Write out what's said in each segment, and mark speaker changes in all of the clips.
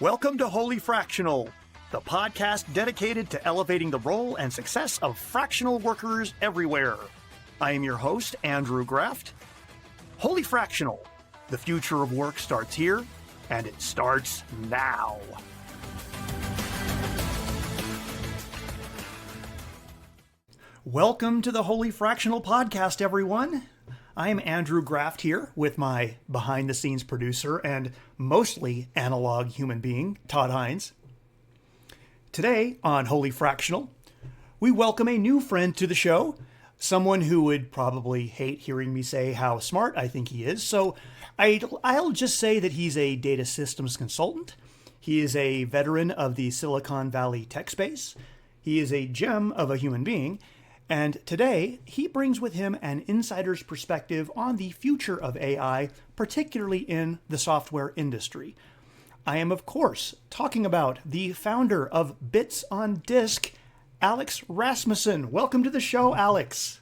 Speaker 1: Welcome to Wholly Fractional, the podcast dedicated to elevating the role and success of fractional workers everywhere. I am your host, Andrew Graft. Wholly Fractional, the future of work starts here, and it starts now. Welcome to the Wholly Fractional podcast, everyone. I am Andrew Graft here with my behind-the-scenes producer and mostly analog human being, Todd Hines. Today on Wholly Fractional, we welcome a new friend to the show, someone who would probably hate hearing me say how smart I think he is, so I'll just say that he's a data systems consultant. He is a veteran of the Silicon Valley tech space. He is a gem of a human being. And today, he brings with him an insider's perspective on the future of AI, particularly in the software industry. I am, of course, talking about the founder of Bits on Disk, Alex Rasmussen. Welcome to the show, Alex.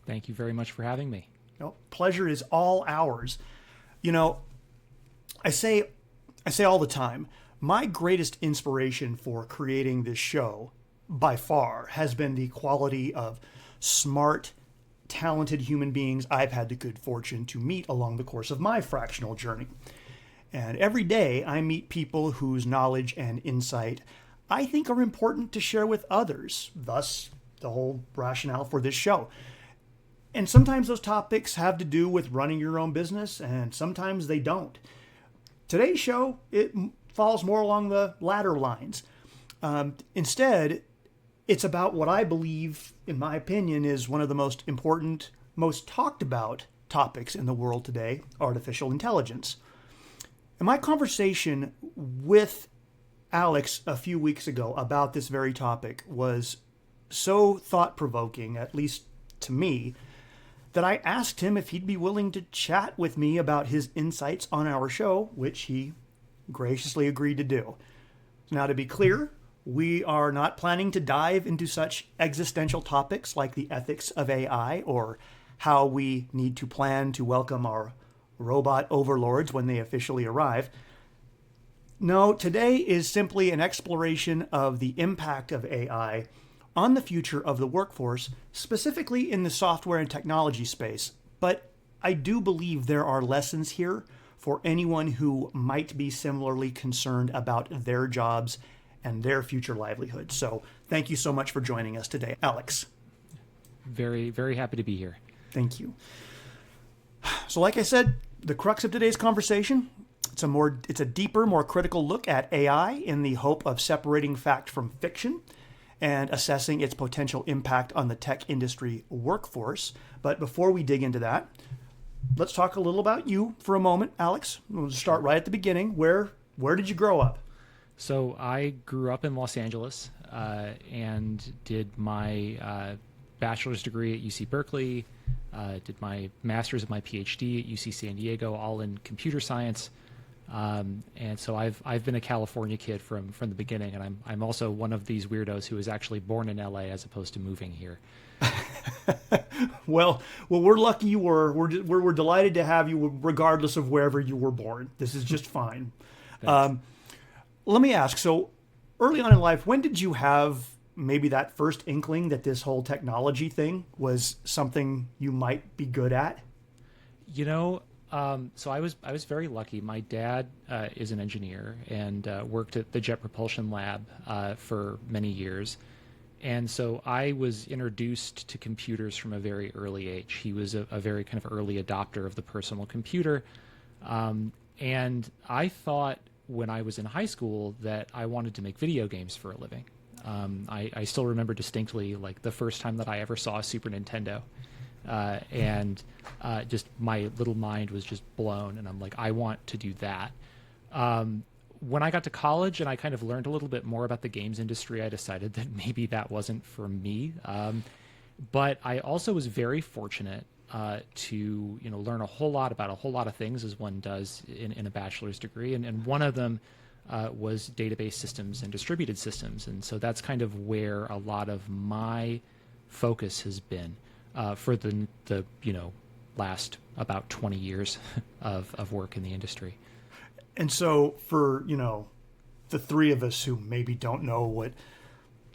Speaker 2: Thank you very much for having me.
Speaker 1: No, pleasure is all ours. You know, I say all the time, my greatest inspiration for creating this show by far has been the quality of smart, talented human beings I've had the good fortune to meet along the course of my fractional journey. And every day I meet people whose knowledge and insight I think are important to share with others, thus the whole rationale for this show. And sometimes those topics have to do with running your own business, and sometimes they don't. Today's show, it falls more along the latter lines. Instead, it's about what I believe, in my opinion, is one of the most important, most talked about topics in the world today, artificial intelligence. And my conversation with Alex a few weeks ago about this very topic was so thought-provoking, at least to me, that I asked him if he'd be willing to chat with me about his insights on our show, which he graciously agreed to do. Now, to be clear, we are not planning to dive into such existential topics like the ethics of AI or how we need to plan to welcome our robot overlords when they officially arrive. No, today is simply an exploration of the impact of AI on the future of the workforce, specifically in the software and technology space. But I do believe there are lessons here for anyone who might be similarly concerned about their jobs and their future livelihood. So thank you so much for joining us today, Alex.
Speaker 2: Very, very happy to be here.
Speaker 1: Thank you. So like I said, the crux of today's conversation, it's a deeper, more critical look at AI in the hope of separating fact from fiction and assessing its potential impact on the tech industry workforce. But before we dig into that, let's talk a little about you for a moment, Alex. We'll start right at the beginning. Where did you grow up?
Speaker 2: So I grew up in Los Angeles and did my bachelor's degree at UC Berkeley, did my master's and my PhD at UC San Diego, all in computer science. And so I've been a California kid from the beginning, and I'm also one of these weirdos who was actually born in LA as opposed to moving here.
Speaker 1: Well, we're lucky you were. We're delighted to have you, regardless of wherever you were born. This is just fine. Let me ask, so early on in life, when did you have maybe that first inkling that this whole technology thing was something you might be good at?
Speaker 2: You know, so I was very lucky. My dad is an engineer and worked at the Jet Propulsion Lab for many years. And so I was introduced to computers from a very early age. He was a very kind of early adopter of the personal computer. And I thought when I was in high school that I wanted to make video games for a living. I still remember distinctly like the first time that I ever saw a Super Nintendo. And just my little mind was just blown, and I'm like, I want to do that. When I got to college and I kind of learned a little bit more about the games industry, I decided that maybe that wasn't for me. But I also was very fortunate to learn a whole lot about a whole lot of things, as one does in a bachelor's degree, and one of them was database systems and distributed systems, and so that's kind of where a lot of my focus has been for the last about 20 years of work in the industry.
Speaker 1: And so for the three of us who maybe don't know what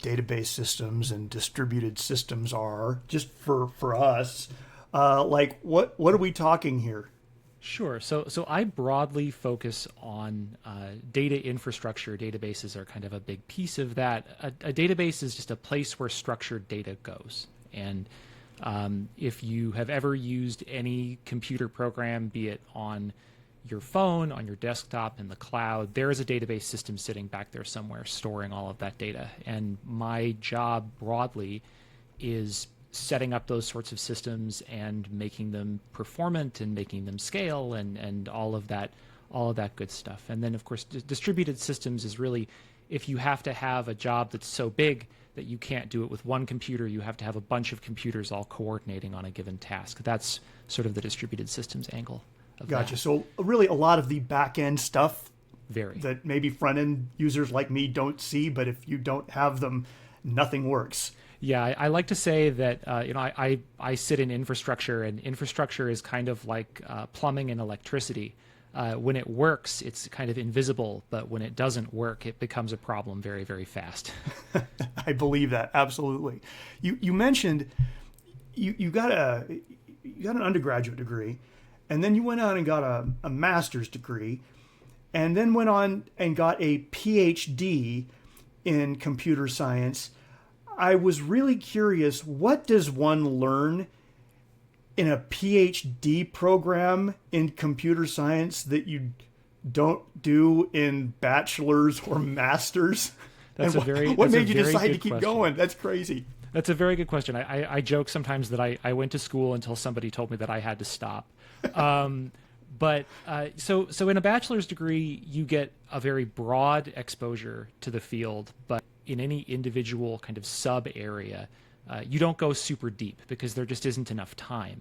Speaker 1: database systems and distributed systems are, just for us, like what are we talking here?
Speaker 2: Sure. So I broadly focus on data infrastructure. Databases are kind of a big piece of that. A database is just a place where structured data goes. And if you have ever used any computer program, be it on your phone, on your desktop, in the cloud, there is a database system sitting back there somewhere storing all of that data. And my job broadly is setting up those sorts of systems and making them performant and making them scale and all of that good stuff. And then of course distributed systems is really, if you have to have a job that's so big that you can't do it with one computer, you have to have a bunch of computers all coordinating on a given task. That's sort of the distributed systems angle of
Speaker 1: Gotcha.
Speaker 2: that.
Speaker 1: So really a lot of the back end stuff
Speaker 2: Very.
Speaker 1: that maybe front end users like me don't see, but if you don't have them, nothing works.
Speaker 2: Yeah, I like to say that I sit in infrastructure, and infrastructure is kind of like plumbing and electricity. When it works, it's kind of invisible, but when it doesn't work, it becomes a problem very, very fast.
Speaker 1: I believe that, absolutely. You mentioned you got an undergraduate degree, and then you went on and got a master's degree, and then went on and got a PhD in computer science. I was really curious, what does one learn in a PhD program in computer science that you don't do in bachelor's or master's?
Speaker 2: What
Speaker 1: made you decide to keep going? That's crazy.
Speaker 2: That's a very good question. I joke sometimes that I went to school until somebody told me that I had to stop. But so in a bachelor's degree, you get a very broad exposure to the field, but in any individual kind of sub area, you don't go super deep because there just isn't enough time.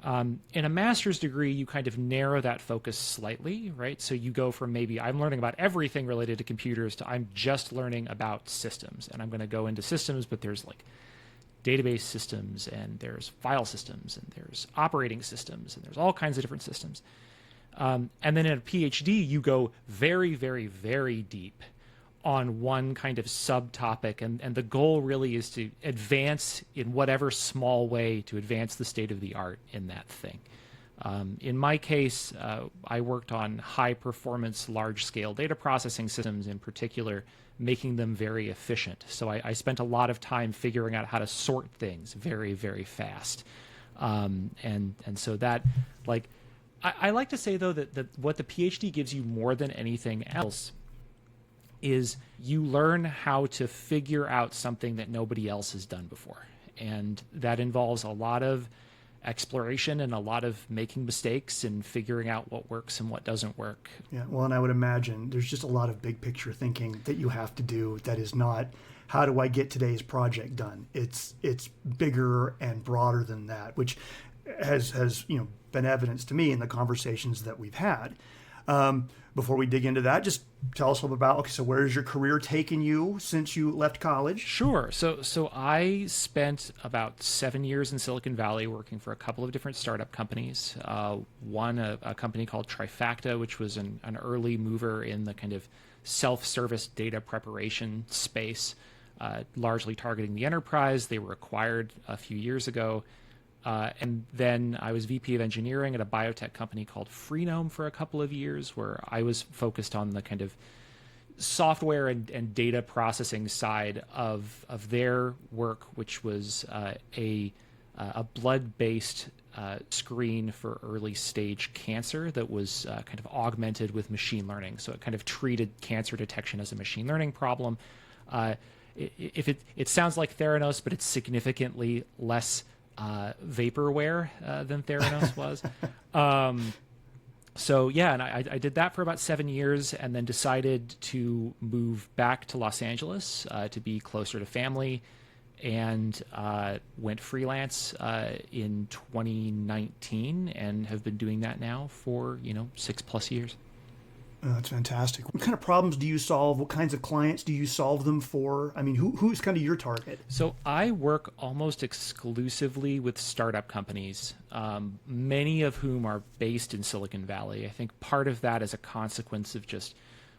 Speaker 2: In a master's degree, you kind of narrow that focus slightly, right? So you go from maybe I'm learning about everything related to computers to I'm just learning about systems, and I'm going to go into systems, but there's like database systems, and there's file systems, and there's operating systems, and there's all kinds of different systems. And then in a PhD, you go very, very, very deep on one kind of subtopic, and the goal really is to advance in whatever small way to advance the state of the art in that thing. In my case, I worked on high performance, large scale data processing systems, in particular, making them very efficient. So I spent a lot of time figuring out how to sort things very, very fast. And so that, like, I like to say though that what the PhD gives you more than anything else is you learn how to figure out something that nobody else has done before. And that involves a lot of exploration and a lot of making mistakes and figuring out what works and what doesn't work.
Speaker 1: Yeah, well, and I would imagine there's just a lot of big picture thinking that you have to do that is not, how do I get today's project done? It's bigger and broader than that, which has been evidenced to me in the conversations that we've had. Before we dig into that, just tell us a little about, okay, so where's your career taken you since you left college?
Speaker 2: Sure. So I spent about 7 years in Silicon Valley working for a couple of different startup companies. One, a company called Trifacta, which was an early mover in the kind of self-service data preparation space, largely targeting the enterprise. They were acquired a few years ago. And then I was VP of engineering at a biotech company called Freenome for a couple of years, where I was focused on the kind of software and data processing side of their work, which was a blood-based screen for early stage cancer that was kind of augmented with machine learning. So it kind of treated cancer detection as a machine learning problem. It sounds like Theranos, but it's significantly less vaporware than Theranos was. So yeah, and I did that for about 7 years, and then decided to move back to Los Angeles to be closer to family, and went freelance in 2019, and have been doing that now for 6+ years.
Speaker 1: Oh, that's fantastic. What kind of problems do you solve? What kinds of clients do you solve them for? I mean, who's kind of your target?
Speaker 2: So I work almost exclusively with startup companies, many of whom are based in Silicon Valley. I think part of that is a consequence of just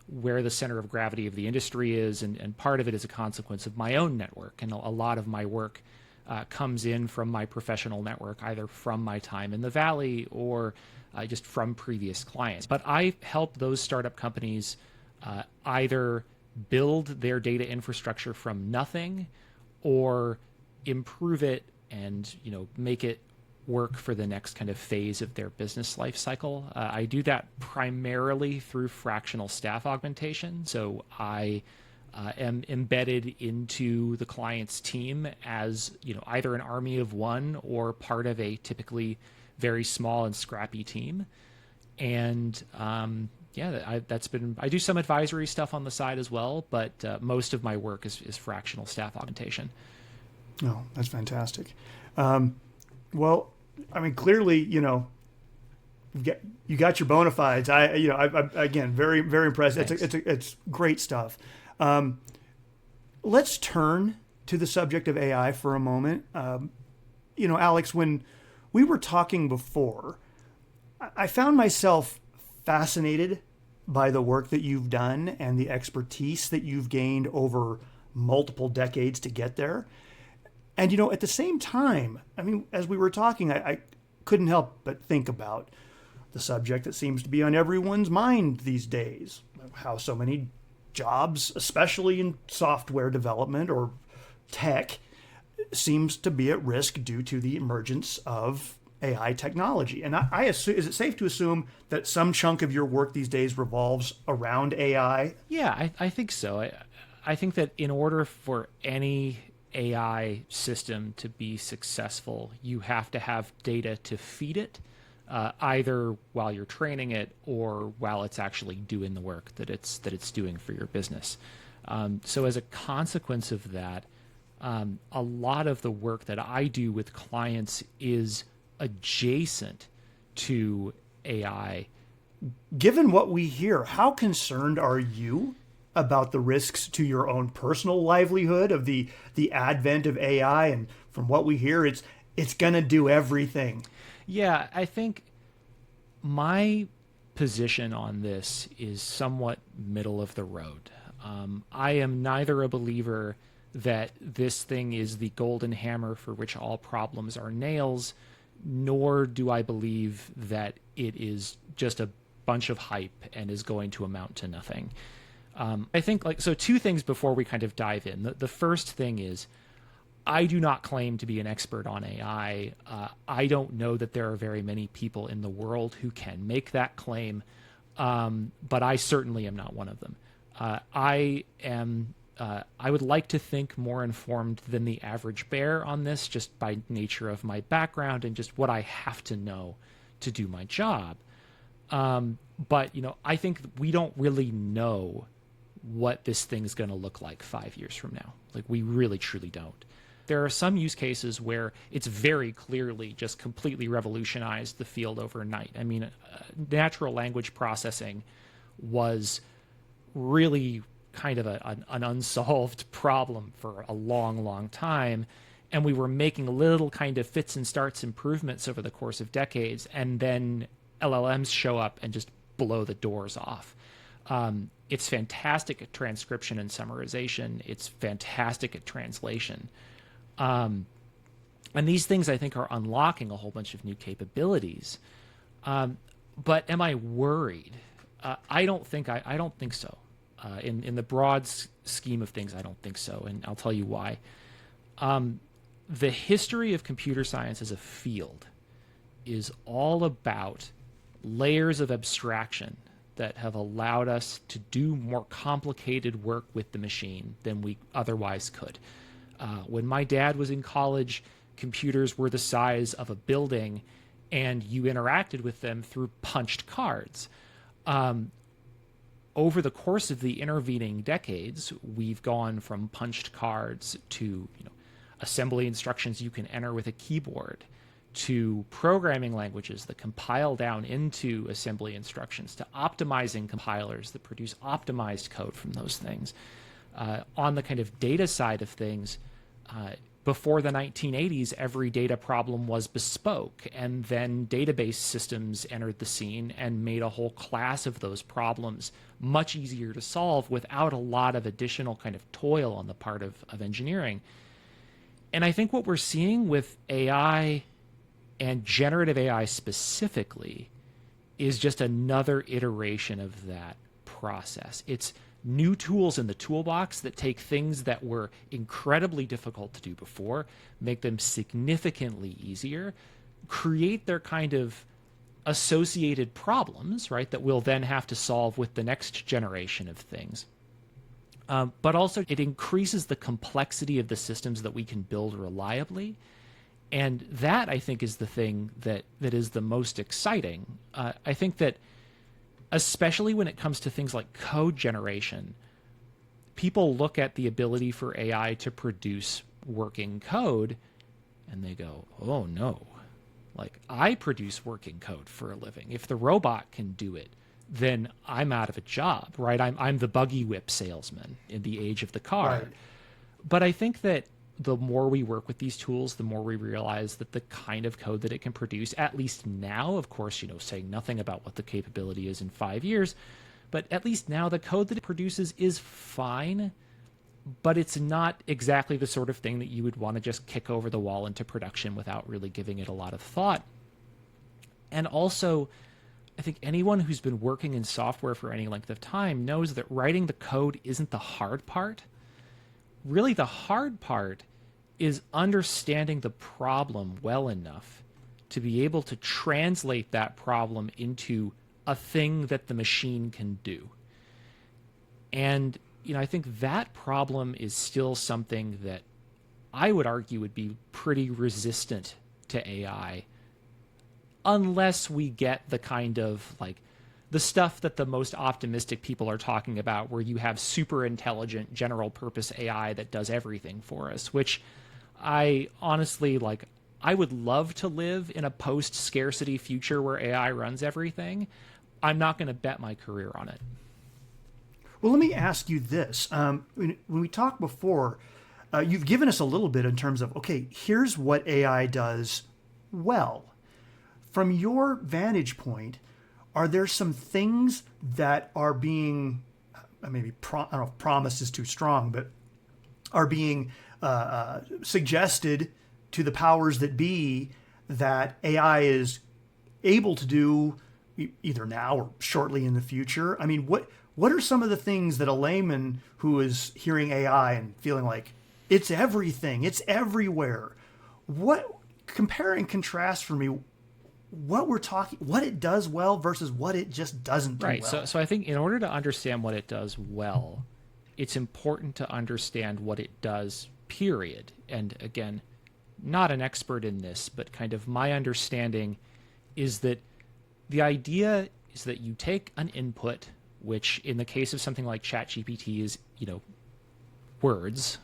Speaker 2: where the center of gravity of the industry is, and part of it is a consequence of my own network. And a lot of my work comes in from my professional network, either from my time in the Valley or just from previous clients. But I help those startup companies either build their data infrastructure from nothing or improve it and make it work for the next kind of phase of their business life cycle. I do that primarily through fractional staff augmentation. So I am embedded into the client's team as either an army of one or part of a typically very small and scrappy team. And I do some advisory stuff on the side as well, but most of my work is fractional staff augmentation.
Speaker 1: Oh, that's fantastic. Well, I mean, clearly, you got your bona fides. I again, very, very impressed. It's great stuff. Let's turn to the subject of AI for a moment. Alex, when we were talking before, I found myself fascinated by the work that you've done and the expertise that you've gained over multiple decades to get there. And, at the same time, I mean, as we were talking, I couldn't help but think about the subject that seems to be on everyone's mind these days, how so many jobs, especially in software development or tech, seems to be at risk due to the emergence of AI technology. And I assume, is it safe to assume that some chunk of your work these days revolves around AI?
Speaker 2: Yeah, I think so. I think that in order for any AI system to be successful, you have to have data to feed it, either while you're training it or while it's actually doing the work that it's doing for your business. So as a consequence of that, a lot of the work that I do with clients is adjacent to AI.
Speaker 1: Given what we hear, how concerned are you about the risks to your own personal livelihood of the advent of AI? And from what we hear, it's going to do everything.
Speaker 2: Yeah, I think my position on this is somewhat middle of the road. I am neither a believer that this thing is the golden hammer for which all problems are nails, nor do I believe that it is just a bunch of hype and is going to amount to nothing. I think two things before we kind of dive in. The first thing is, I do not claim to be an expert on AI. I don't know that there are very many people in the world who can make that claim, but I certainly am not one of them. I would like to think more informed than the average bear on this, just by nature of my background and just what I have to know to do my job. But I think we don't really know what this thing's going to look like 5 years from now. Like, we really, truly don't. There are some use cases where it's very clearly just completely revolutionized the field overnight. I mean, natural language processing was really kind of an unsolved problem for a long, long time. And we were making little kind of fits and starts improvements over the course of decades. And then LLMs show up and just blow the doors off. It's fantastic at transcription and summarization. It's fantastic at translation. And these things, I think, are unlocking a whole bunch of new capabilities. But am I worried? I don't think so. In the broad scheme of things, I don't think so, and I'll tell you why. The history of computer science as a field is all about layers of abstraction that have allowed us to do more complicated work with the machine than we otherwise could. When my dad was in college, computers were the size of a building, and you interacted with them through punched cards. Over the course of the intervening decades, we've gone from punched cards to assembly instructions you can enter with a keyboard, to programming languages that compile down into assembly instructions, to optimizing compilers that produce optimized code from those things. On the kind of data side of things, before the 1980s, every data problem was bespoke, and then database systems entered the scene and made a whole class of those problems much easier to solve without a lot of additional kind of toil on the part of engineering. And I think what we're seeing with AI and generative AI specifically is just another iteration of that process. It's new tools in the toolbox that take things that were incredibly difficult to do before, make them significantly easier, create their kind of associated problems, right, that we'll then have to solve with the next generation of things. But also it increases the complexity of the systems that we can build reliably. And that, I think, is the thing that is the most exciting. I think that especially when it comes to things like code generation, people look at the ability for AI to produce working code and they go, oh no, like I produce working code for a living. If the robot can do it, then I'm out of a job, right? I'm the buggy whip salesman in the age of the car.
Speaker 1: Right.
Speaker 2: But I think that the more we work with these tools, the more we realize that the kind of code that it can produce, at least now, of course, saying nothing about what the capability is in 5 years, but at least now the code that it produces is fine, but it's not exactly the sort of thing that you would want to just kick over the wall into production without really giving it a lot of thought. And also, I think anyone who's been working in software for any length of time knows that writing the code isn't the hard part. Really, the hard part is understanding the problem well enough to be able to translate that problem into a thing that the machine can do. And, I think that problem is still something that I would argue would be pretty resistant to AI unless we get the kind of the stuff that the most optimistic people are talking about, where you have super intelligent general purpose AI that does everything for us, which I honestly I would love to live in a post scarcity future where AI runs everything. I'm not going to bet my career on it.
Speaker 1: Well, let me ask you this. When we talked before, you've given us a little bit in terms of, okay, here's what AI does well. From your vantage point, are there some things that are being, I don't know if promise is too strong, but are being suggested to the powers that be that AI is able to do either now or shortly in the future? I mean, what are some of the things that a layman who is hearing AI and feeling like it's everything, it's everywhere, compare and contrast for me what it does well versus what it just doesn't do
Speaker 2: right.
Speaker 1: well.
Speaker 2: So I think in order to understand what it does well, it's important to understand what it does, period. And again, not an expert in this, but kind of my understanding is that the idea is that you take an input, which in the case of something like ChatGPT is, words,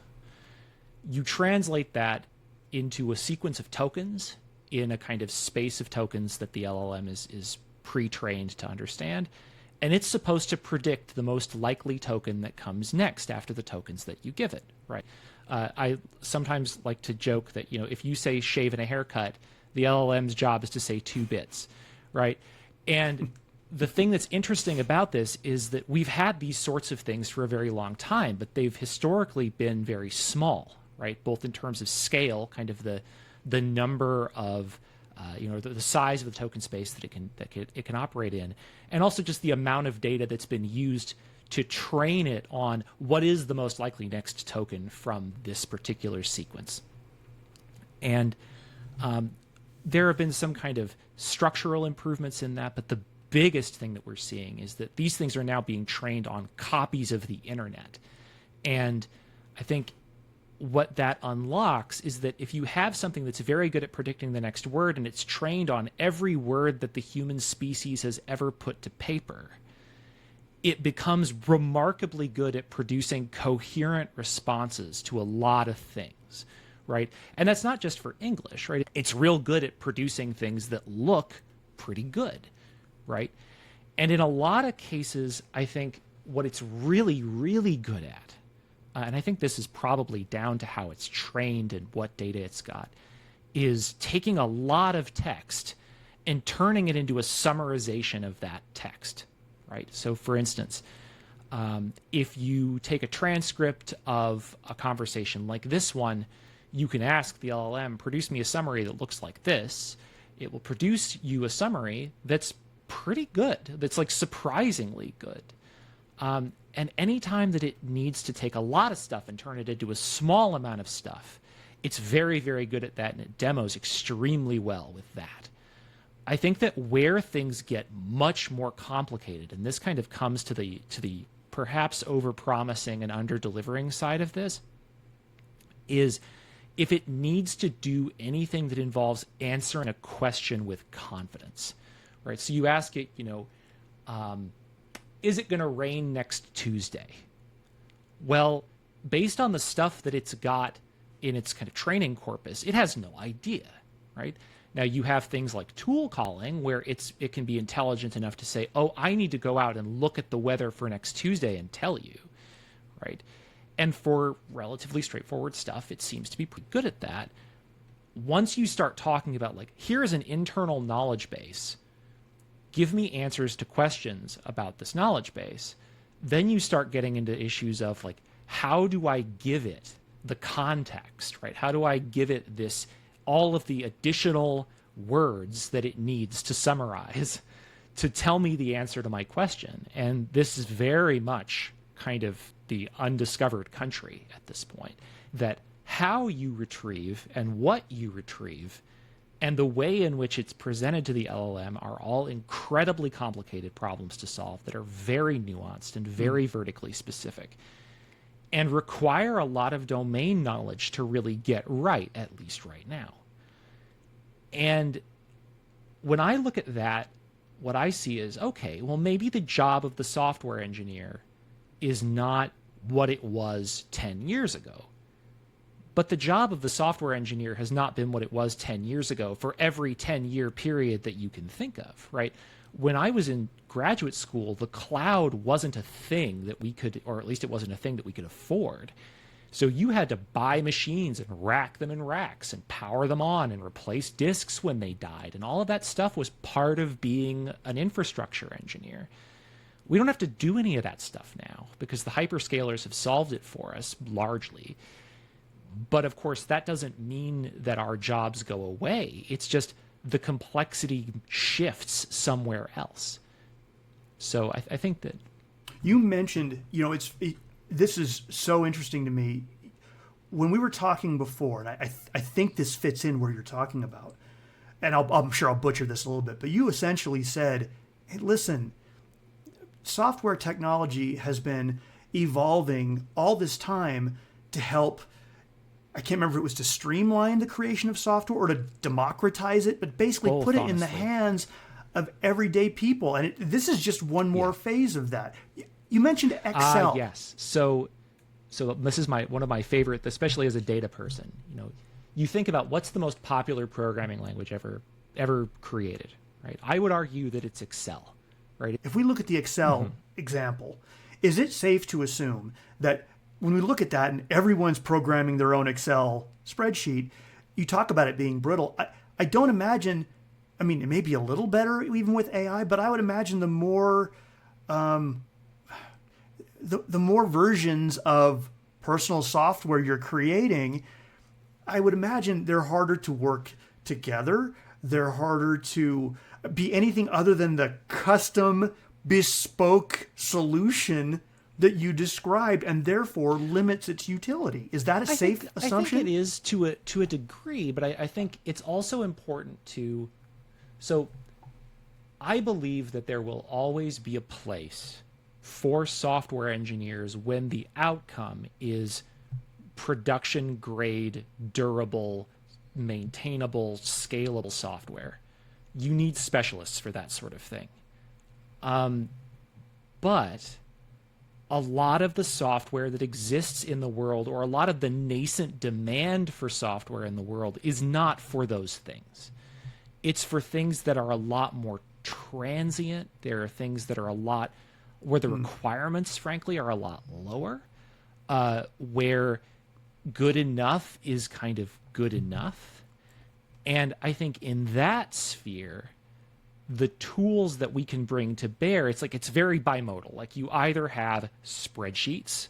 Speaker 2: you translate that into a sequence of tokens in a kind of space of tokens that the LLM is pre-trained to understand. And it's supposed to predict the most likely token that comes next after the tokens that you give it, right? I sometimes like to joke that, if you say shave and a haircut, the LLM's job is to say 2 bits, right? And the thing that's interesting about this is that we've had these sorts of things for a very long time, but they've historically been very small, right? Both in terms of scale, kind of the number of the size of the token space that it can operate in, and also just the amount of data that's been used to train it on what is the most likely next token from this particular sequence. And there have been some kind of structural improvements in that, but the biggest thing that we're seeing is that these things are now being trained on copies of the internet. And I think what that unlocks is that if you have something that's very good at predicting the next word and it's trained on every word that the human species has ever put to paper, it becomes remarkably good at producing coherent responses to a lot of things, right? And that's not just for English, right? It's real good at producing things that look pretty good, right? And in a lot of cases, I think what it's really, really good at and I think this is probably down to how it's trained and what data it's got, is taking a lot of text and turning it into a summarization of that text, right? So for instance, if you take a transcript of a conversation like this one, you can ask the LLM, produce me a summary that looks like this. It will produce you a summary that's pretty good, that's like surprisingly good. And anytime that it needs to take a lot of stuff and turn it into a small amount of stuff, it's very, very good at that, and it demos extremely well with that. I think that where things get much more complicated, and this kind of comes to the perhaps over-promising and under-delivering side of this, is if it needs to do anything that involves answering a question with confidence, right? So you ask it, is it going to rain next Tuesday? Well, based on the stuff that it's got in its kind of training corpus, it has no idea, right? Now you have things like tool calling where it can be intelligent enough to say, oh, I need to go out and look at the weather for next Tuesday and tell you, right? And for relatively straightforward stuff, it seems to be pretty good at that. Once you start talking about like, here's an internal knowledge base, give me answers to questions about this knowledge base, then you start getting into issues of like, how do I give it the context, right? How do I give it all of the additional words that it needs to summarize to tell me the answer to my question? And this is very much kind of the undiscovered country at this point, that how you retrieve and what you retrieve and the way in which it's presented to the LLM are all incredibly complicated problems to solve that are very nuanced and very vertically specific and require a lot of domain knowledge to really get right, at least right now. And when I look at that, what I see is, okay, well, maybe the job of the software engineer is not what it was 10 years ago. But the job of the software engineer has not been what it was 10 years ago for every 10-year period that you can think of, right? When I was in graduate school, the cloud wasn't a thing that we could, or at least it wasn't a thing that we could afford. So you had to buy machines and rack them in racks and power them on and replace disks when they died. And all of that stuff was part of being an infrastructure engineer. We don't have to do any of that stuff now because the hyperscalers have solved it for us largely. But of course, that doesn't mean that our jobs go away. It's just the complexity shifts somewhere else. So I think that
Speaker 1: you mentioned, this is so interesting to me. When we were talking before, and I think this fits in where you're talking about, and I'm sure I'll butcher this a little bit, but you essentially said, hey, listen, software technology has been evolving all this time to help, I can't remember if it was to streamline the creation of software or to democratize it, but basically put it in the hands of everyday people. And this is just one more phase of that. You mentioned Excel.
Speaker 2: Yes. So this is one of my favorite, especially as a data person. You think about what's the most popular programming language ever created, right? I would argue that it's Excel, right?
Speaker 1: If we look at the Excel example, is it safe to assume that when we look at that and everyone's programming their own Excel spreadsheet, you talk about it being brittle. I don't imagine, it may be a little better even with AI, but I would imagine the more versions of personal software you're creating, I would imagine they're harder to work together. They're harder to be anything other than the custom, bespoke solution that you described, and therefore limits its utility. Is that a safe assumption?
Speaker 2: I think it is to a degree, but I think it's also important to... So I believe that there will always be a place for software engineers when the outcome is production-grade, durable, maintainable, scalable software. You need specialists for that sort of thing. But a lot of the software that exists in the world, or a lot of the nascent demand for software in the world, is not for those things. It's for things that are a lot more transient. There are things that are a lot where the requirements, frankly, are a lot lower. where good enough is kind of good enough. And I think in that sphere, the tools that we can bring to bear, it's like it's very bimodal. Like you either have spreadsheets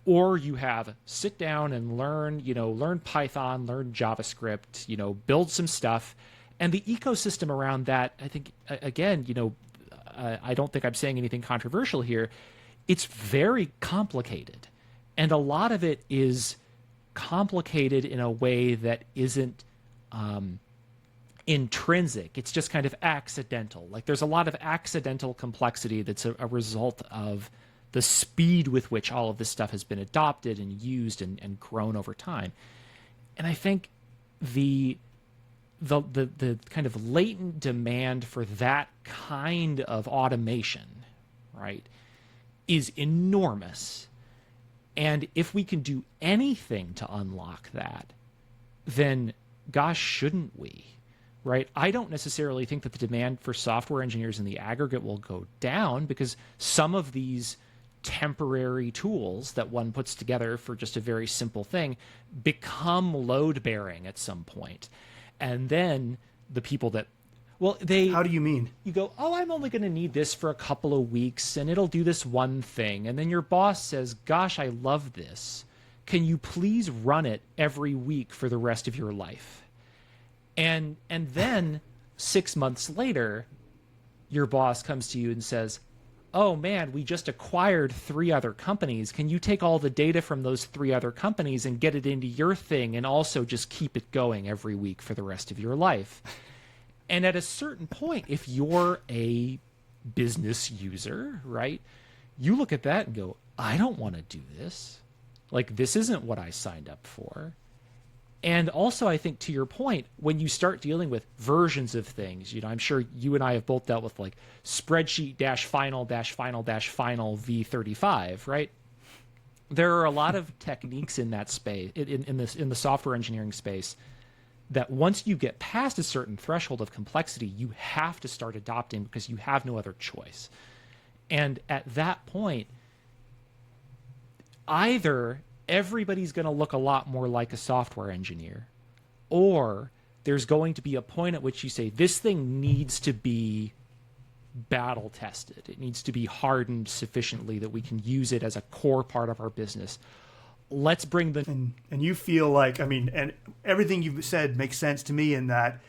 Speaker 2: or you have sit down and learn, learn Python, learn JavaScript, build some stuff. And the ecosystem around that, I think, again, I don't think I'm saying anything controversial here. It's very complicated. And a lot of it is complicated in a way that isn't intrinsic. It's just kind of accidental. Like there's a lot of accidental complexity that's a result of the speed with which all of this stuff has been adopted and used and grown over time. And I think the kind of latent demand for that kind of automation, right, is enormous. And if we can do anything to unlock that, then gosh, shouldn't we? Right? I don't necessarily think that the demand for software engineers in the aggregate will go down, because some of these temporary tools that one puts together for just a very simple thing become load bearing at some point. And then the people that,
Speaker 1: how do you mean?
Speaker 2: You go, oh, I'm only going to need this for a couple of weeks and it'll do this one thing. And then your boss says, gosh, I love this. Can you please run it every week for the rest of your life? And then 6 months later, your boss comes to you and says, oh man, we just acquired 3 other companies. Can you take all the data from those 3 other companies and get it into your thing and also just keep it going every week for the rest of your life? And at a certain point, if you're a business user, right, you look at that and go, I don't want to do this. Like, this isn't what I signed up for. And also, I think to your point, when you start dealing with versions of things, I'm sure you and I have both dealt with like spreadsheet -final -final -final v35, right? There are a lot of techniques in that space, in the software engineering space, that once you get past a certain threshold of complexity, you have to start adopting because you have no other choice. And at that point, either everybody's going to look a lot more like a software engineer, or there's going to be a point at which you say, this thing needs to be battle tested. It needs to be hardened sufficiently that we can use it as a core part of our business. Let's bring the...
Speaker 1: And you feel like, and everything you've said makes sense to me in that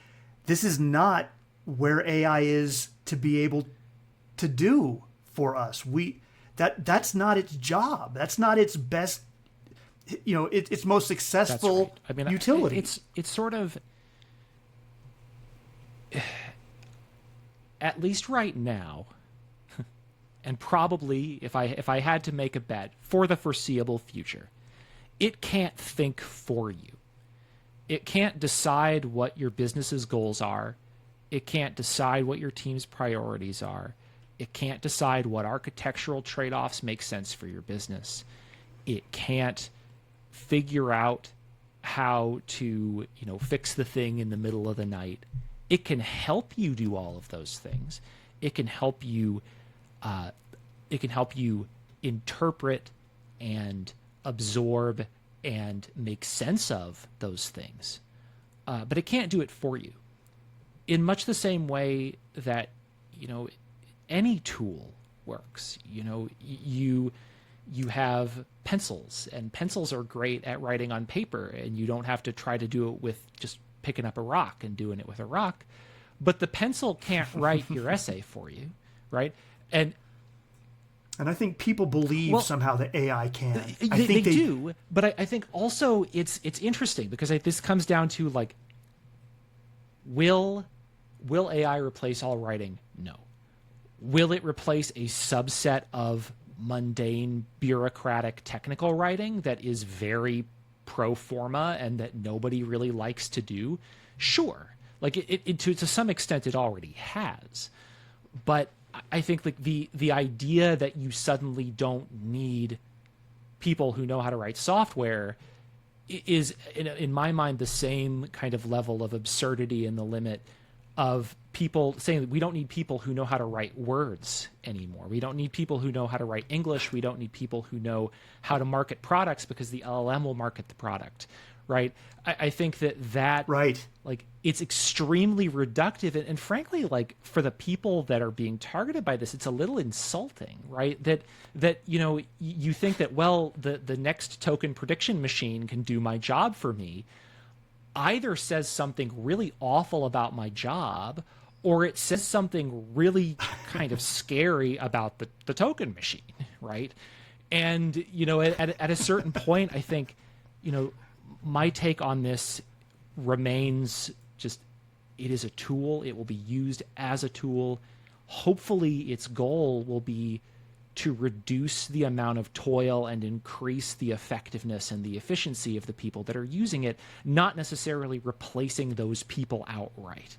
Speaker 1: this is not where AI is to be able to do for us. That's not its job. That's not its best, its most successful utility.
Speaker 2: It's sort of, at least right now, and probably if I had to make a bet for the foreseeable future, it can't think for you. It can't decide what your business's goals are. It can't decide what your team's priorities are. It can't decide what architectural trade-offs make sense for your business. It can't figure out how to, fix the thing in the middle of the night. It can help you do all of those things. It can help you interpret and absorb and make sense of those things. But it can't do it for you. In much the same way that, any tool works. You have pencils, and pencils are great at writing on paper, and you don't have to try to do it with just picking up a rock and doing it with a rock. But the pencil can't write your essay for you, right? And
Speaker 1: I think people believe somehow that AI can.
Speaker 2: They do, but I think also it's interesting because this comes down to like, will AI replace all writing? No. Will it replace a subset of mundane, bureaucratic, technical writing that is very pro forma and that nobody really likes to do? Sure. Like to some extent, it already has. But I think like the idea that you suddenly don't need people who know how to write software is, in my mind, the same kind of level of absurdity in the limit of people saying that we don't need people who know how to write words anymore. We don't need people who know how to write English. We don't need people who know how to market products because the LLM will market the product, right? I think that
Speaker 1: right,
Speaker 2: like it's extremely reductive, and frankly, like for the people that are being targeted by this, it's a little insulting, right? That you think that, well, the next token prediction machine can do my job for me, either says something really awful about my job, or it says something really kind of scary about the token machine, right? And at a certain point, I think my take on this remains just, it is a tool. It will be used as a tool. Hopefully its goal will be to reduce the amount of toil and increase the effectiveness and the efficiency of the people that are using it, not necessarily replacing those people outright.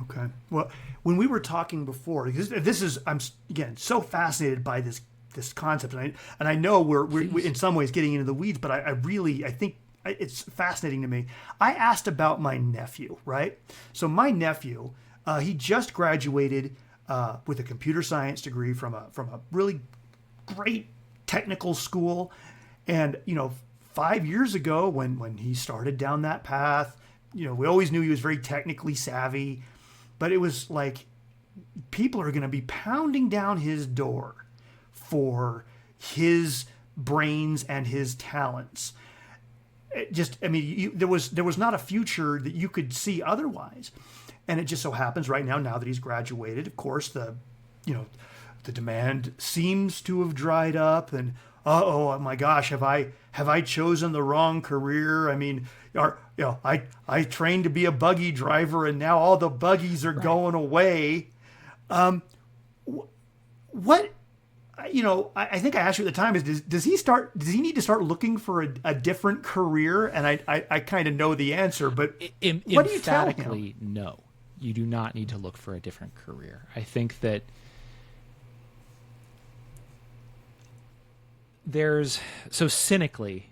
Speaker 1: Okay. Well, when we were talking before, because this is, I'm again so fascinated by this concept, and I know we're in some ways getting into the weeds, but I think it's fascinating to me. I asked about my nephew, right? So my nephew, he just graduated with a computer science degree from a really great technical school, and 5 years ago when he started down that path, we always knew he was very technically savvy, but it was like people are going to be pounding down his door for his brains and his talents. There was not a future that you could see otherwise. And it just so happens right now that he's graduated, of course, the demand seems to have dried up, and oh my gosh, have I chosen the wrong career? I mean, I trained to be a buggy driver, and now all the buggies are going away. What? I think I asked you at the time is, does he need to start looking for a different career? And I kind of know the answer, but what do you tell him?
Speaker 2: Emphatically, no. You do not need to look for a different career. I think that cynically,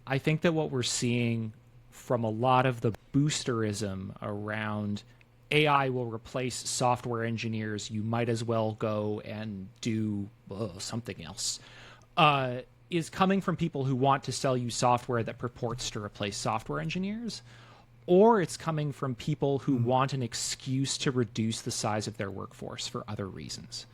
Speaker 2: I think that what we're seeing from a lot of the boosterism around AI will replace software engineers, you might as well go and do something else, is coming from people who want to sell you software that purports to replace software engineers, or it's coming from people who want an excuse to reduce the size of their workforce for other reasons.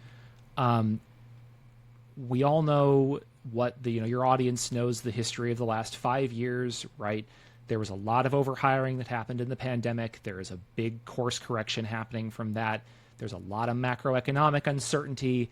Speaker 2: We all know what your audience knows the history of the last 5 years, right? There was a lot of overhiring that happened in the pandemic. There is a big course correction happening from that. There's a lot of macroeconomic uncertainty.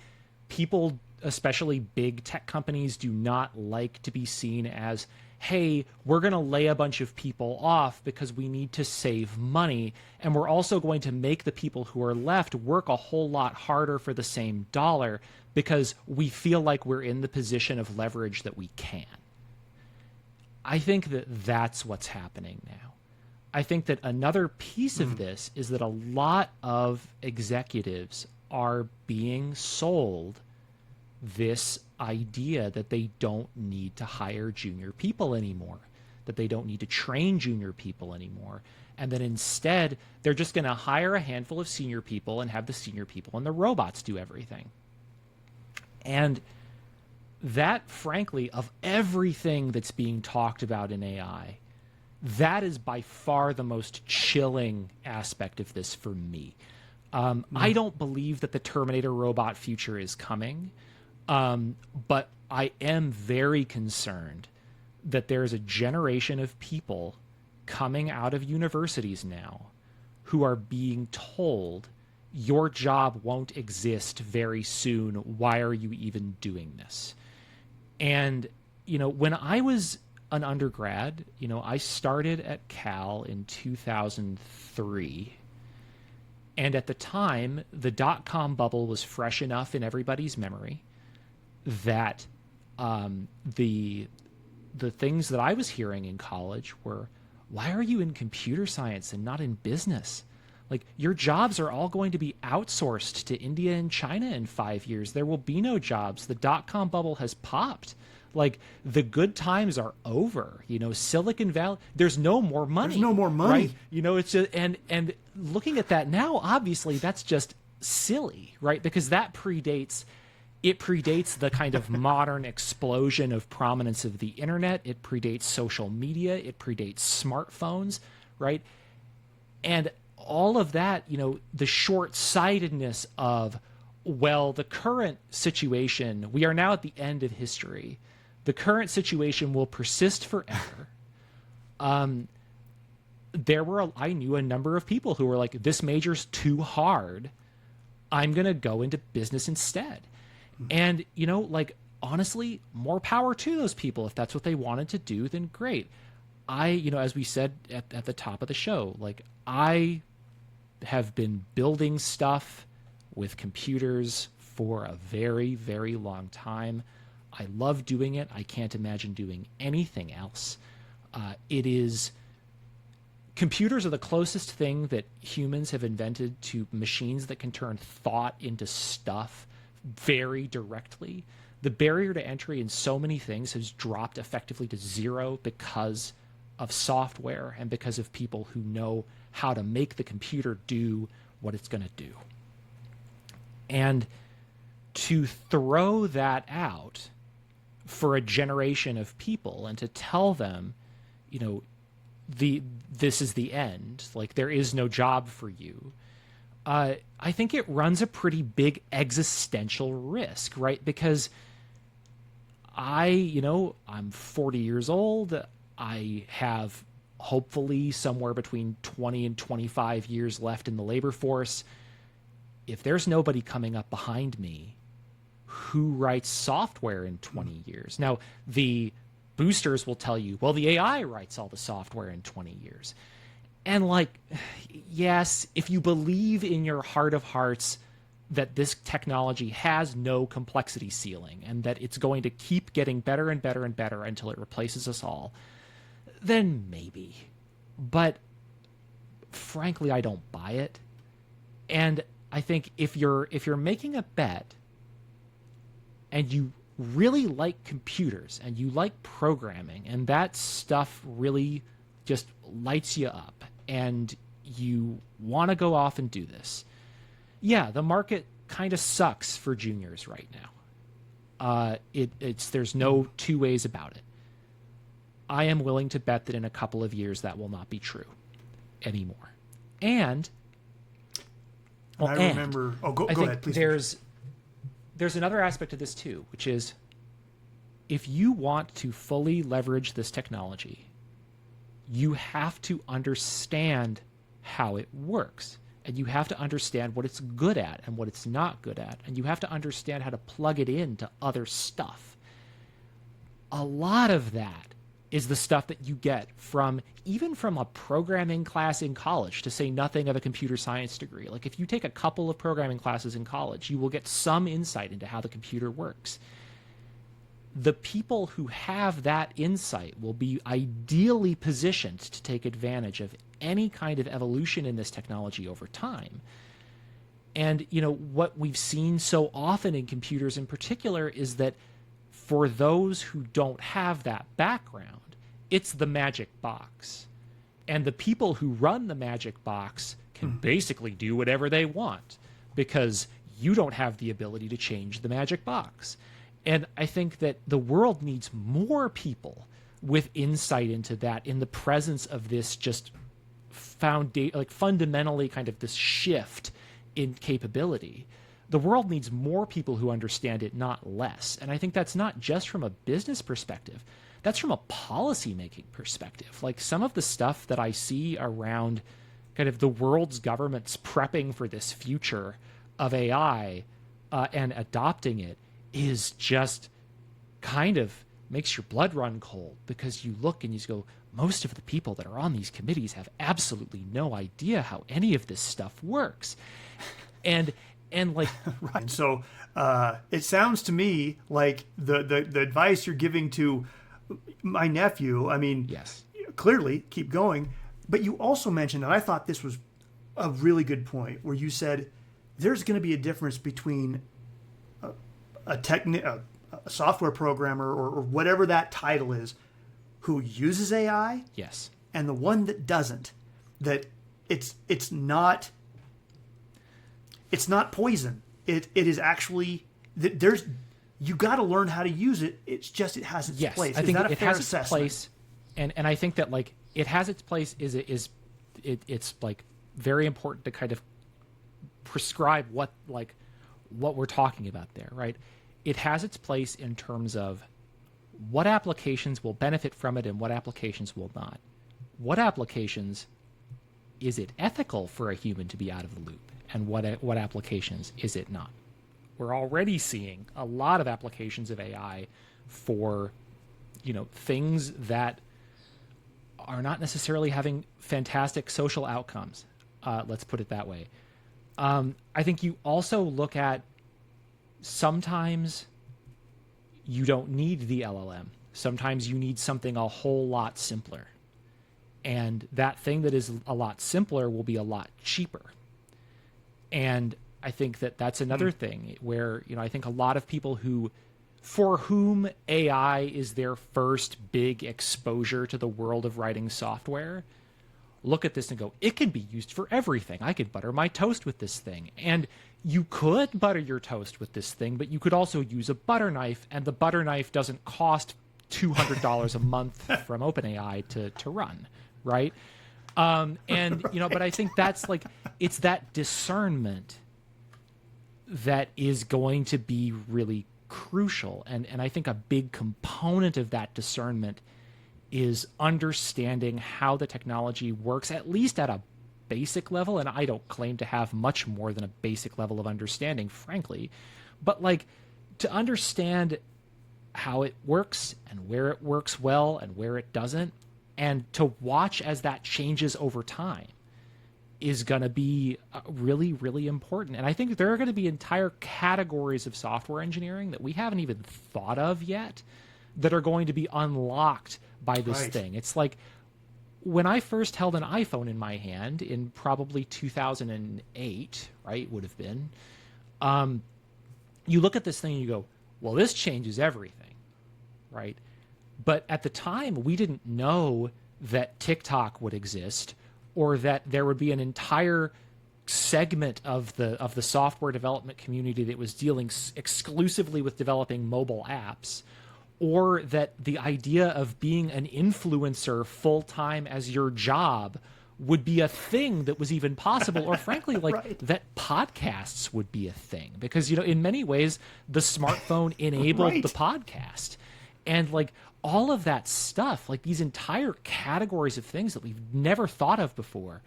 Speaker 2: People, especially big tech companies, do not like to be seen as, hey, we're going to lay a bunch of people off because we need to save money. And we're also going to make the people who are left work a whole lot harder for the same dollar because we feel like we're in the position of leverage that we can. I think that that's what's happening now. I think that another piece of this is that a lot of executives are being sold this idea that they don't need to hire junior people anymore, that they don't need to train junior people anymore, and that instead they're just going to hire a handful of senior people and have the senior people and the robots do everything. And that, frankly, of everything that's being talked about in AI, that is by far the most chilling aspect of this for me. I don't believe that the Terminator robot future is coming, but I am very concerned that there is a generation of people coming out of universities now who are being told, your job won't exist very soon. Why are you even doing this? And, when I was an undergrad, I started at Cal in 2003. And at the time, the dot-com bubble was fresh enough in everybody's memory that the things that I was hearing in college were, why are you in computer science and not in business? Like, your jobs are all going to be outsourced to India and China in 5 years. There will be no jobs. The dot-com bubble has popped. Like, the good times are over. Silicon Valley, there's no more money.
Speaker 1: There's no more money.
Speaker 2: Right? It's just, and looking at that now, obviously that's just silly, right? Because that predates the kind of modern explosion of prominence of the internet. It predates social media. It predates smartphones, right? And all of that, the short-sightedness of, well, the current situation, we are now at the end of history. The current situation will persist forever. I knew a number of people who were like, this major's too hard. I'm going to go into business instead. And, honestly, more power to those people. If that's what they wanted to do, then great. As we said at the top of the show, I have been building stuff with computers for a very, very long time. I love doing it. I can't imagine doing anything else. Computers are the closest thing that humans have invented to machines that can turn thought into stuff very directly. The barrier to entry in so many things has dropped effectively to zero because of software and because of people who know how to make the computer do what it's going to do. And to throw that out for a generation of people and to tell them, this is the end, there is no job for you, I think it runs a pretty big existential risk, right? Because I'm 40 years old. I have hopefully somewhere between 20 and 25 years left in the labor force. If there's nobody coming up behind me, who writes software in 20 years? Now, the boosters will tell you, well, the AI writes all the software in 20 years. And yes, if you believe in your heart of hearts that this technology has no complexity ceiling and that it's going to keep getting better and better and better until it replaces us all, then maybe. But frankly, I don't buy it. And I think if you're making a bet and you really like computers and you like programming and that stuff really just lights you up and you want to go off and do this, yeah, the market kind of sucks for juniors right now. There's no two ways about it. I am willing to bet that in a couple of years that will not be true anymore. And
Speaker 1: I remember. Go ahead, please.
Speaker 2: There's another aspect of this too, which is if you want to fully leverage this technology, you have to understand how it works. And you have to understand what it's good at and what it's not good at. And you have to understand how to plug it into other stuff. A lot of that is the stuff that you get even from a programming class in college, to say nothing of a computer science degree. If you take a couple of programming classes in college, you will get some insight into how the computer works. The people who have that insight will be ideally positioned to take advantage of any kind of evolution in this technology over time. And, what we've seen so often in computers in particular is that for those who don't have that background, it's the magic box. And the people who run the magic box can basically do whatever they want because you don't have the ability to change the magic box. And I think that the world needs more people with insight into that in the presence of this just fundamentally kind of this shift in capability. The world needs more people who understand it, not less. And I think that's not just from a business perspective. That's from a policy-making perspective. Some of the stuff that I see around kind of the world's governments prepping for this future of AI and adopting it is just kind of makes your blood run cold, because you look and you go, most of the people that are on these committees have absolutely no idea how any of this stuff works. And right.
Speaker 1: So it sounds to me like the advice you're giving to my nephew,
Speaker 2: yes,
Speaker 1: clearly keep going. But you also mentioned, and I thought this was a really good point, where you said there's going to be a difference between a a software programmer or whatever that title is who uses AI,
Speaker 2: yes,
Speaker 1: and the one that doesn't, that it's not poison. It is actually there's you got to learn how to use it. It's just it has its place.
Speaker 2: I think
Speaker 1: that a
Speaker 2: it
Speaker 1: fair
Speaker 2: has its
Speaker 1: assessment?
Speaker 2: place, and I think that like it has its place it's like very important to kind of prescribe what we're talking about there, right? It has its place in terms of what applications will benefit from it and what applications will not. What applications is it ethical for a human to be out of the loop, and what applications is it not? We're already seeing a lot of applications of AI for, things that are not necessarily having fantastic social outcomes. Let's put it that way. I think you also look at sometimes you don't need the LLM. Sometimes you need something a whole lot simpler. And that thing that is a lot simpler will be a lot cheaper. And I think that that's another thing where, I think a lot of people for whom AI is their first big exposure to the world of writing software, look at this and go, it can be used for everything. I could butter my toast with this thing. And you could butter your toast with this thing, but you could also use a butter knife, and the butter knife doesn't cost $200 a month from OpenAI to run, right? But I think that's it's that discernment that is going to be really crucial. And I think a big component of that discernment is understanding how the technology works, at least at a basic level. And I don't claim to have much more than a basic level of understanding, frankly. But to understand how it works and where it works well and where it doesn't, and to watch as that changes over time is going to be really, really important. And I think there are going to be entire categories of software engineering that we haven't even thought of yet that are going to be unlocked by this thing. It's like when I first held an iPhone in my hand in probably 2008, right, would have been, you look at this thing and you go, well, this changes everything, right? But at the time, we didn't know that TikTok would exist, or that there would be an entire segment of the software development community that was dealing exclusively with developing mobile apps, or that the idea of being an influencer full-time as your job would be a thing that was even possible, or frankly, that podcasts would be a thing. Because, in many ways, the smartphone enabled the podcast. And all of that stuff, these entire categories of things that we've never thought of before,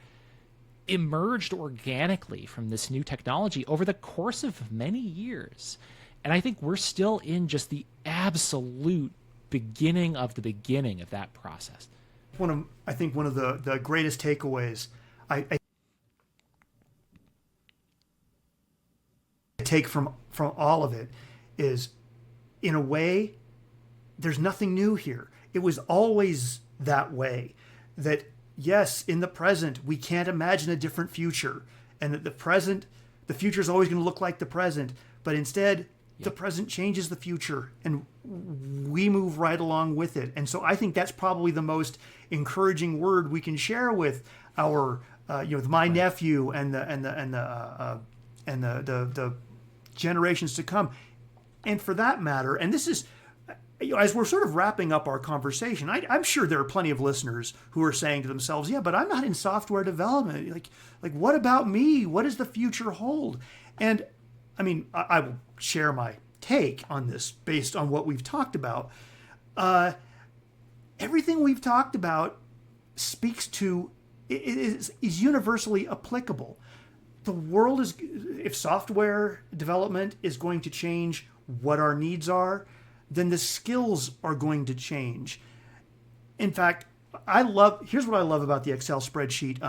Speaker 2: emerged organically from this new technology over the course of many years. And I think we're still in just the absolute beginning of that process.
Speaker 1: I think one of the greatest takeaways I take from all of it is, in a way, there's nothing new here. It was always that way. That yes, in the present, we can't imagine a different future, and that the future is always going to look like the present. But instead, the present changes the future, and we move right along with it. And so I think that's probably the most encouraging word we can share with our, my nephew and the generations to come. And for that matter, and this is, as we're sort of wrapping up our conversation, I'm sure there are plenty of listeners who are saying to themselves, yeah, but I'm not in software development. Like what about me? What does the future hold? And I mean, I will share my take on this based on what we've talked about. Everything we've talked about speaks to, is universally applicable. The world is, if software development is going to change what our needs are, then the skills are going to change. In fact, here's what I love about the Excel spreadsheet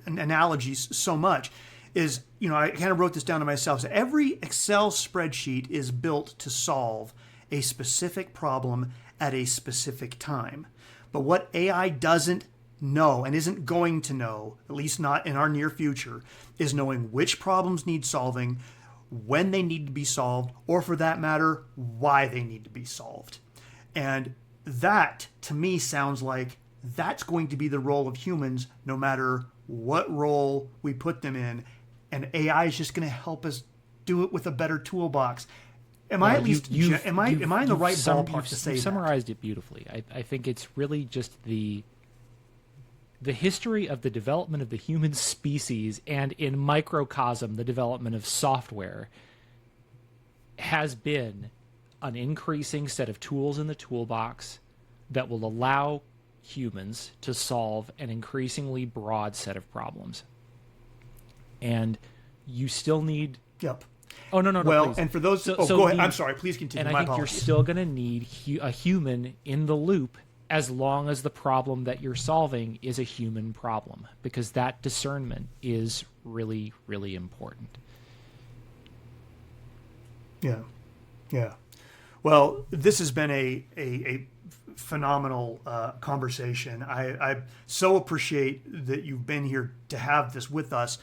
Speaker 1: analogies so much is, I kind of wrote this down to myself. So every Excel spreadsheet is built to solve a specific problem at a specific time. But what AI doesn't know and isn't going to know, at least not in our near future, is knowing which problems need solving, when they need to be solved, or for that matter, why they need to be solved. And that, to me, sounds like that's going to be the role of humans no matter what role we put them in. And AI is just going to help us do it with a better toolbox. Am I at least am I in the right ballpark to say
Speaker 2: you
Speaker 1: that?
Speaker 2: Summarized it beautifully. I think it's really just the history of the development of the human species, and in microcosm the development of software, has been an increasing set of tools in the toolbox that will allow humans to solve an increasingly broad set of problems. And you still need...
Speaker 1: Yep.
Speaker 2: Oh, no,
Speaker 1: well,
Speaker 2: please.
Speaker 1: And for those... go ahead. I'm sorry. Please continue.
Speaker 2: And I think you're still going to need a human in the loop as long as the problem that you're solving is a human problem, because that discernment is really, really important.
Speaker 1: Yeah. Yeah. Well, this has been a phenomenal conversation. I so appreciate that you've been here to have this with us.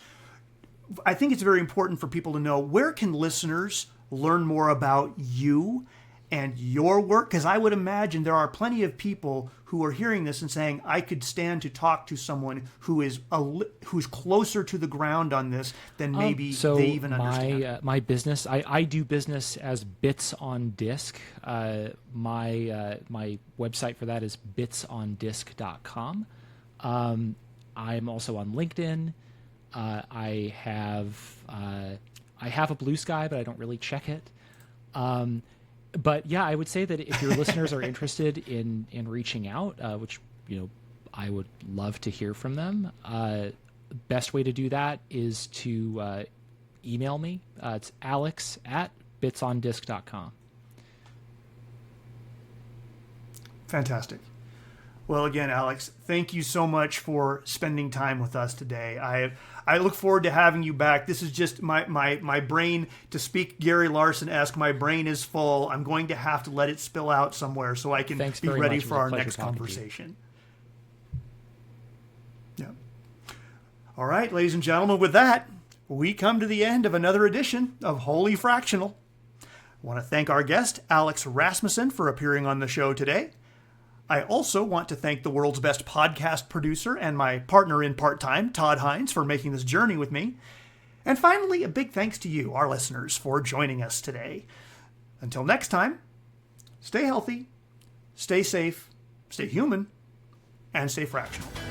Speaker 1: I think it's very important for people to know, where can listeners learn more about you and your work? Because I would imagine there are plenty of people who are hearing this and saying, I could stand to talk to someone who is who's closer to the ground on this than maybe they even understand.
Speaker 2: My business, I do business as Bits on Disk. My website for that is bitsondisc.com. I'm also on LinkedIn. I have a Blue Sky, but I don't really check it. But yeah, I would say that if your listeners are interested in reaching out, which, I would love to hear from them. Best way to do that is to email me. It's alex@bitsondisc.com.
Speaker 1: Fantastic. Well, again, Alex, thank you so much for spending time with us today. I look forward to having you back. This is just my brain, to speak Gary Larson-esque, my brain is full. I'm going to have to let it spill out somewhere so I can be ready for our next conversation. Yeah. All right, ladies and gentlemen, with that, we come to the end of another edition of Wholly Fractional. I want to thank our guest, Alex Rasmussen, for appearing on the show today. I also want to thank the world's best podcast producer and my partner in part-time, Todd Hines, for making this journey with me. And finally, a big thanks to you, our listeners, for joining us today. Until next time, stay healthy, stay safe, stay human, and stay fractional.